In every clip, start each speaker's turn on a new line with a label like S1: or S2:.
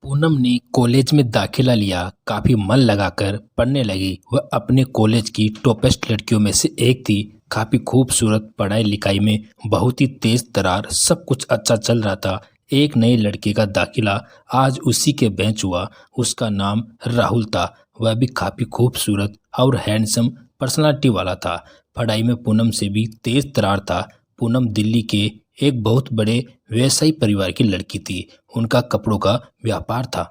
S1: पूनम ने कॉलेज में दाखिला लिया। काफी मन लगाकर पढ़ने लगी। वह अपने कॉलेज की टॉपेस्ट लड़कियों में से एक थी। काफी खूबसूरत, पढ़ाई लिखाई में बहुत ही तेज तर्रार, सब कुछ अच्छा चल रहा था। एक नए लड़के का दाखिला आज उसी के बेंच हुआ। उसका नाम राहुल था। वह भी काफी खूबसूरत और हैंडसम पर्सनालिटी वाला था। पढ़ाई में पूनम से भी तेज तर्रार था। पूनम दिल्ली के एक बहुत बड़े व्यवसायी परिवार की लड़की थी। उनका कपड़ों का व्यापार था।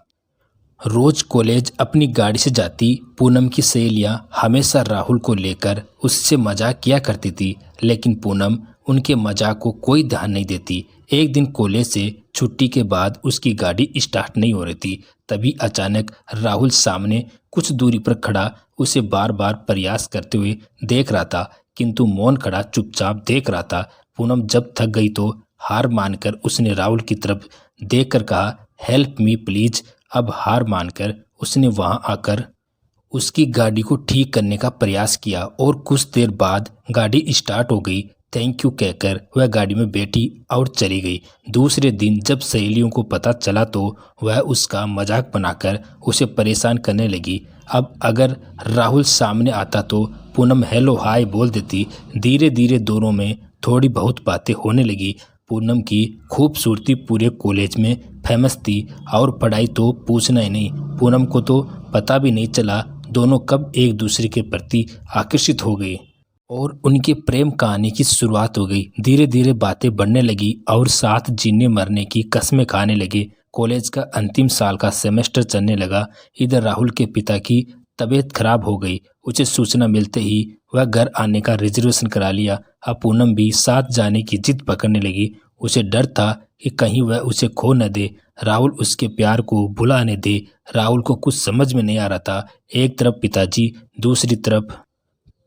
S1: रोज कॉलेज अपनी गाड़ी से जाती। पूनम की सहेलियां हमेशा राहुल को लेकर उससे मजाक किया करती थी, लेकिन पूनम उनके मजाक को कोई ध्यान नहीं देती। एक दिन कॉलेज से छुट्टी के बाद उसकी गाड़ी स्टार्ट नहीं हो रही थी। तभी अचानक राहुल सामने कुछ दूरी पर खड़ा उसे बार बार प्रयास करते हुए देख रहा था, किंतु मौन खड़ा चुपचाप देख रहा था। पूनम जब थक गई तो हार मानकर उसने राहुल की तरफ देखकर कहा, हेल्प मी प्लीज। अब हार मानकर उसने वहां आकर उसकी गाड़ी को ठीक करने का प्रयास किया और कुछ देर बाद गाड़ी स्टार्ट हो गई। थैंक यू कहकर वह गाड़ी में बैठी और चली गई। दूसरे दिन जब सहेलियों को पता चला तो वह उसका मजाक बनाकर उसे परेशान करने लगी। अब अगर राहुल सामने आता तो पूनम हेलो हाय बोल देती। धीरे धीरे दोनों में थोड़ी बहुत बातें होने लगी। पूनम की खूबसूरती पूरे कॉलेज में फेमस थी और पढ़ाई तो पूछना ही नहीं। पूनम को तो पता भी नहीं चला दोनों कब एक दूसरे के प्रति आकर्षित हो गए और उनके प्रेम कहानी की शुरुआत हो गई। धीरे धीरे बातें बढ़ने लगी और साथ जीने मरने की कस्में खाने लगे। कॉलेज का अंतिम साल का सेमेस्टर चलने लगा। इधर राहुल के पिता की तबीयत खराब हो गई। उसे सूचना मिलते ही वह घर आने का रिजर्वेशन करा लिया। अब पूनम भी साथ जाने की जिद पकड़ने लगी। उसे डर था कि कहीं वह उसे खो न दे, राहुल उसके प्यार को भुला न दे। राहुल को कुछ समझ में नहीं आ रहा था। एक तरफ पिताजी, दूसरी तरफ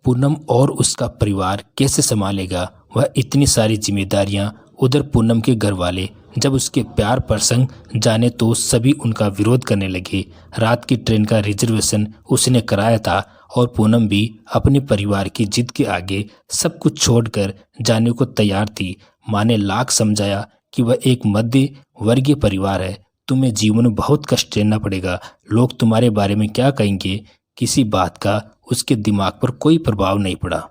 S1: पूनम और उसका परिवार कैसे संभालेगा वह इतनी सारी जिम्मेदारियां। उधर पूनम के घर वाले जब उसके प्यार प्रसंग जाने तो सभी उनका विरोध करने लगे। रात की ट्रेन का रिजर्वेशन उसने कराया था और पूनम भी अपने परिवार की जिद के आगे सब कुछ छोड़कर जाने को तैयार थी। माँ ने लाख समझाया कि वह एक मध्य वर्गीय परिवार है, तुम्हें जीवन में बहुत कष्ट झेलना पड़ेगा, लोग तुम्हारे बारे में क्या कहेंगे। किसी बात का उसके दिमाग पर कोई प्रभाव नहीं पड़ा।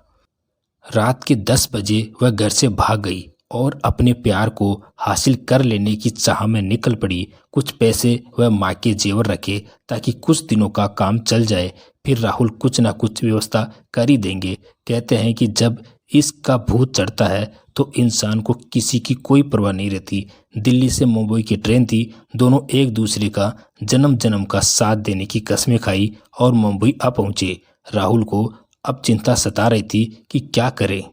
S1: रात के 10 बजे वह घर से भाग गई और अपने प्यार को हासिल कर लेने की चाह में निकल पड़ी। कुछ पैसे वह माँ के जेवर रखे ताकि कुछ दिनों का काम चल जाए, फिर राहुल कुछ ना कुछ व्यवस्था कर ही देंगे। कहते हैं कि जब इसका भूत चढ़ता है तो इंसान को किसी की कोई परवाह नहीं रहती। दिल्ली से मुंबई की ट्रेन थी। दोनों एक दूसरे का जन्म जन्म का साथ देने की कस्में खाई और मुंबई आ पहुंचे। राहुल को अब चिंता सता रही थी कि क्या करे।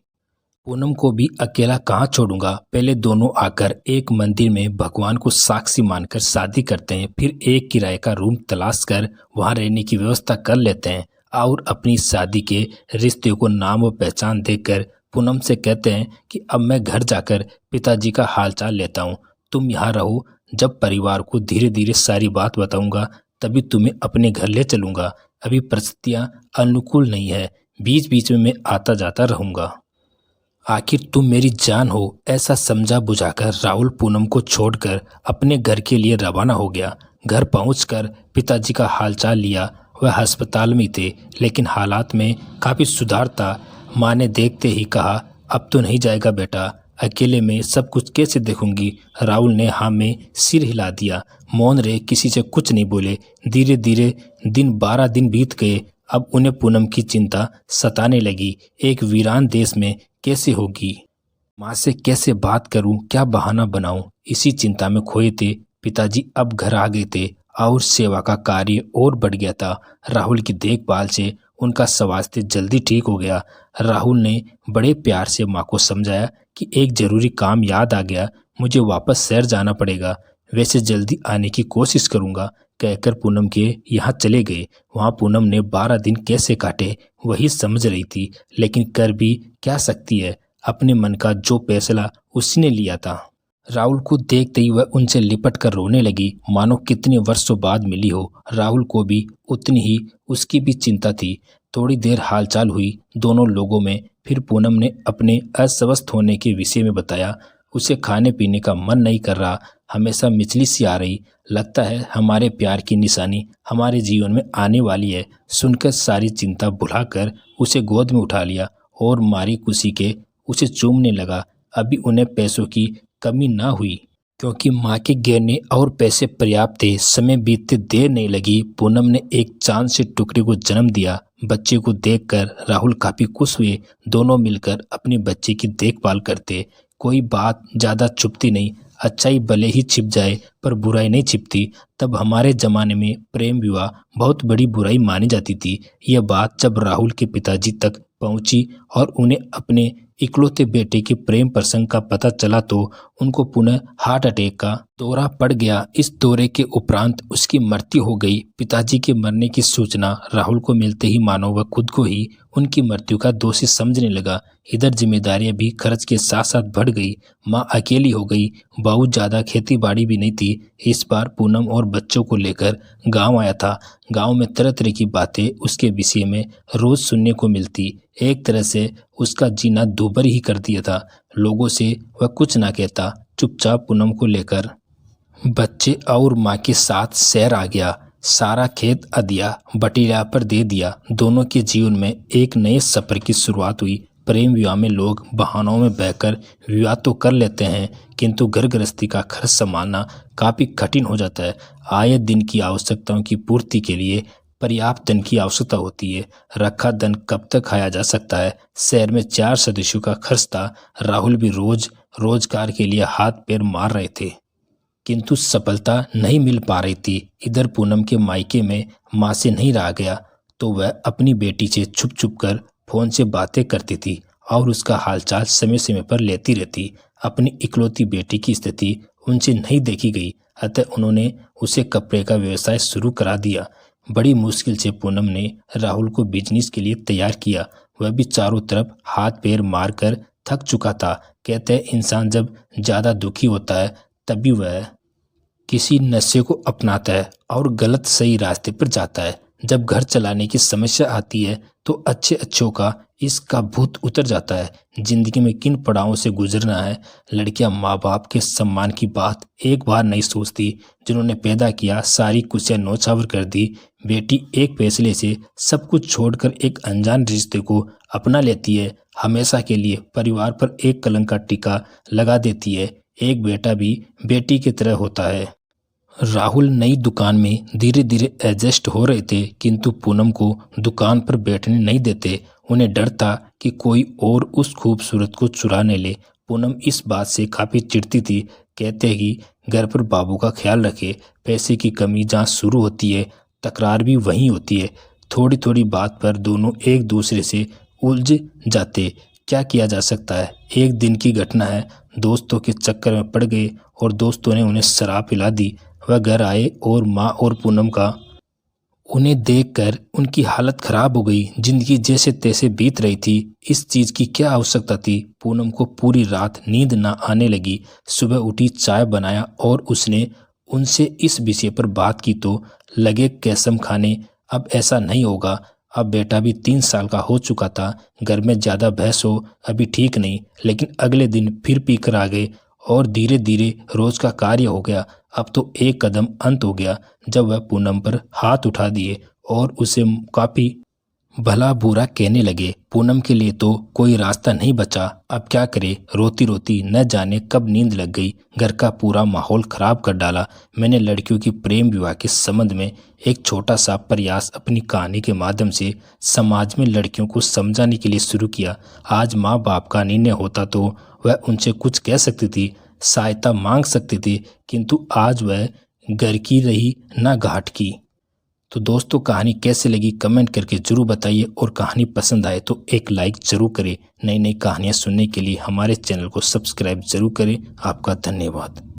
S1: पूनम को भी अकेला कहाँ छोड़ूंगा। पहले दोनों आकर एक मंदिर में भगवान को साक्षी मानकर शादी करते हैं, फिर एक किराए का रूम तलाश कर वहां रहने की व्यवस्था कर लेते हैं और अपनी शादी के रिश्ते को नाम व पहचान देकर पूनम से कहते हैं कि अब मैं घर जाकर पिताजी का हालचाल लेता हूँ, तुम यहाँ रहो। जब परिवार को धीरे धीरे सारी बात बताऊंगा तभी तुम्हें अपने घर ले चलूंगा। अभी परिस्थितियाँ अनुकूल नहीं है, बीच बीच में मैं आता जाता रहूंगा। आखिर तुम मेरी जान हो, ऐसा समझा बुझाकर राहुल पूनम को छोड़कर अपने घर के लिए रवाना हो गया। घर पहुंचकर पिताजी का हालचाल लिया। वह अस्पताल में थे, लेकिन हालात में काफ़ी सुधार था। माँ ने देखते ही कहा, अब तो नहीं जाएगा बेटा, अकेले में सब कुछ कैसे देखूंगी। राहुल ने हाँ में सिर हिला दिया। मौन रहे, किसी से कुछ नहीं बोले। धीरे धीरे 12 दिन बीत गए। अब उन्हें पूनम की चिंता सताने लगी। एक वीरान देश में कैसे होगी, माँ से कैसे बात करूं, क्या बहाना बनाऊं, इसी चिंता में खोए थे। पिताजी अब घर आ गए थे और सेवा का कार्य और बढ़ गया था। राहुल की देखभाल से उनका स्वास्थ्य जल्दी ठीक हो गया। राहुल ने बड़े प्यार से माँ को समझाया कि एक जरूरी काम याद आ गया, मुझे वापस शहर जाना पड़ेगा, वैसे जल्दी आने की कोशिश करूंगा कहकर पूनम के यहाँ चले गए। वहाँ पूनम ने 12 दिन कैसे काटे वही समझ रही थी, लेकिन कर भी क्या सकती है। अपने मन का जो फैसला उसने लिया था। राहुल को देखते ही वह उनसे लिपट कर रोने लगी, मानो कितने वर्षों बाद मिली हो। राहुल को भी उतनी ही उसकी भी चिंता थी। थोड़ी देर हालचाल हुई दोनों लोगों में, फिर पूनम ने अपने अस्वस्थ होने के विषय में बताया। उसे खाने पीने का मन नहीं कर रहा, हमेशा मिचली सी आ रही। लगता है हमारे प्यार की निशानी हमारे जीवन में आने वाली है। सुनकर सारी चिंता भुलाकर उसे गोद में उठा लिया और मारी खुशी के उसे चूमने लगा। अभी उन्हें पैसों की कमी ना हुई, क्योंकि माँ के गहने और पैसे पर्याप्त थे। समय बीतते देर नहीं लगी। पूनम ने एक चांद से टुकड़े को जन्म दिया। बच्चे को देखकर राहुल काफी खुश हुए। दोनों मिलकर अपने बच्चे की देखभाल करते। कोई बात ज्यादा छुपती नहीं। अच्छाई भले ही छिप जाए पर बुराई नहीं छिपती। तब हमारे जमाने में प्रेम विवाह बहुत बड़ी बुराई मानी जाती थी। यह बात जब राहुल के पिताजी तक पहुंची और उन्हें अपने इकलौते बेटे के प्रेम प्रसंग का पता चला तो उनको पुनः हार्ट अटैक का दौरा पड़ गया। इस दौरे के उपरांत उसकी मृत्यु हो गई। पिताजी के मरने की सूचना राहुल को मिलते ही मानो वह खुद को ही उनकी मृत्यु का दोषी समझने लगा। इधर जिम्मेदारियां भी खर्च के साथ साथ बढ़ गई। माँ अकेली हो गई। बहुत ज्यादा खेती बाड़ी भी नहीं थी। इस बार पूनम और बच्चों को लेकर गांव आया था। गांव में तरह तरह की बातें उसके विषय में रोज सुनने को मिलती। एक तरह से उसका जीना दूभर ही कर दिया था। लोगों से वह कुछ ना कहता, चुपचाप पूनम को लेकर बच्चे और माँ के साथ शहर आ गया। सारा खेत अधिया बटेरा पर दे दिया। दोनों के जीवन में एक नए सफर की शुरुआत हुई। प्रेम विवाह में लोग बहानों में बहकर विवाह तो कर लेते हैं, किंतु घर गृहस्थी का खर्च संभालना काफी कठिन हो जाता है। आए दिन की आवश्यकताओं की पूर्ति के लिए पर्याप्त धन की आवश्यकता होती है। रखा धन कब तक खाया जा सकता है। शहर में 4 सदस्यों का खर्च था। राहुल भी रोजगार के लिए हाथ पैर मार रहे थे, किंतु सफलता नहीं मिल पा रही थी। इधर पूनम के मायके में माँ से नहीं रहा गया तो वह अपनी बेटी से छुप छुप कर फोन से बातें करती थी और उसका हालचाल समय समय पर लेती रहती। अपनी इकलौती बेटी की स्थिति उनसे नहीं देखी गई, अतः उन्होंने उसे कपड़े का व्यवसाय शुरू करा दिया। बड़ी मुश्किल से पूनम ने राहुल को बिजनेस के लिए तैयार किया। वह भी चारों तरफ हाथ पैर मारकर थक चुका था। कहते हैं इंसान जब ज्यादा दुखी होता है तभी वह किसी नशे को अपनाता है और गलत सही रास्ते पर जाता है। जब घर चलाने की समस्या आती है तो अच्छों का इसका भूत उतर जाता है। जिंदगी में किन पड़ावों से गुजरना है। लड़कियां माँ बाप के सम्मान की बात एक बार नहीं सोचती। जिन्होंने पैदा किया सारी खुशियां नौछावर कर दी। बेटी एक फैसले से सब कुछ छोड़कर एक अनजान रिश्ते को अपना लेती है। हमेशा के लिए परिवार पर एक कलंक का टीका लगा देती है। एक बेटा भी बेटी की तरह होता है। राहुल नई दुकान में धीरे धीरे एडजस्ट हो रहे थे, किंतु पूनम को दुकान पर बैठने नहीं देते। उन्हें डर था कि कोई और उस खूबसूरत को चुरा न ले। पूनम इस बात से काफी चिढ़ती थी। कहते कि घर पर बाबू का ख्याल रखे। पैसे की कमी जहाँ शुरू होती है तकरार भी वहीं होती है। थोड़ी थोड़ी बात पर दोनों एक दूसरे से उलझ जाते। क्या किया जा सकता है। एक दिन की घटना है। दोस्तों के चक्कर में पड़ गए और दोस्तों ने उन्हें शराब पिला दी। वह घर आए और माँ और पूनम का उन्हें देखकर उनकी हालत खराब हो गई। जिंदगी जैसे तैसे बीत रही थी। इस चीज की क्या आवश्यकता थी। पूनम को पूरी रात नींद ना आने लगी। सुबह उठी, चाय बनाया और उसने उनसे इस विषय पर बात की तो लगे कसम खाने अब ऐसा नहीं होगा। अब बेटा भी 3 साल का हो चुका था। घर में ज्यादा बहस हो अभी ठीक नहीं, लेकिन अगले दिन फिर पी कर आ गए और धीरे धीरे रोज का कार्य हो गया। अब तो एक कदम अंत हो गया जब वह पूनम पर हाथ उठा दिए और उसे काफी भला बुरा कहने लगे। पूनम के लिए तो कोई रास्ता नहीं बचा। अब क्या करे। रोती रोती न जाने कब नींद लग गई। घर का पूरा माहौल खराब कर डाला। मैंने लड़कियों की प्रेम विवाह के संबंध में एक छोटा सा प्रयास अपनी कहानी के माध्यम से समाज में लड़कियों को समझाने के लिए शुरू किया। आज माँ बाप का निर्णय होता तो वह उनसे कुछ कह सकती थी, सहायता मांग सकती थी, किंतु आज वह घर की रही न घाट की। तो दोस्तों कहानी कैसे लगी कमेंट करके जरूर बताइए और कहानी पसंद आए तो एक लाइक जरूर करें। नई नई कहानियाँ सुनने के लिए हमारे चैनल को सब्सक्राइब जरूर करें। आपका धन्यवाद।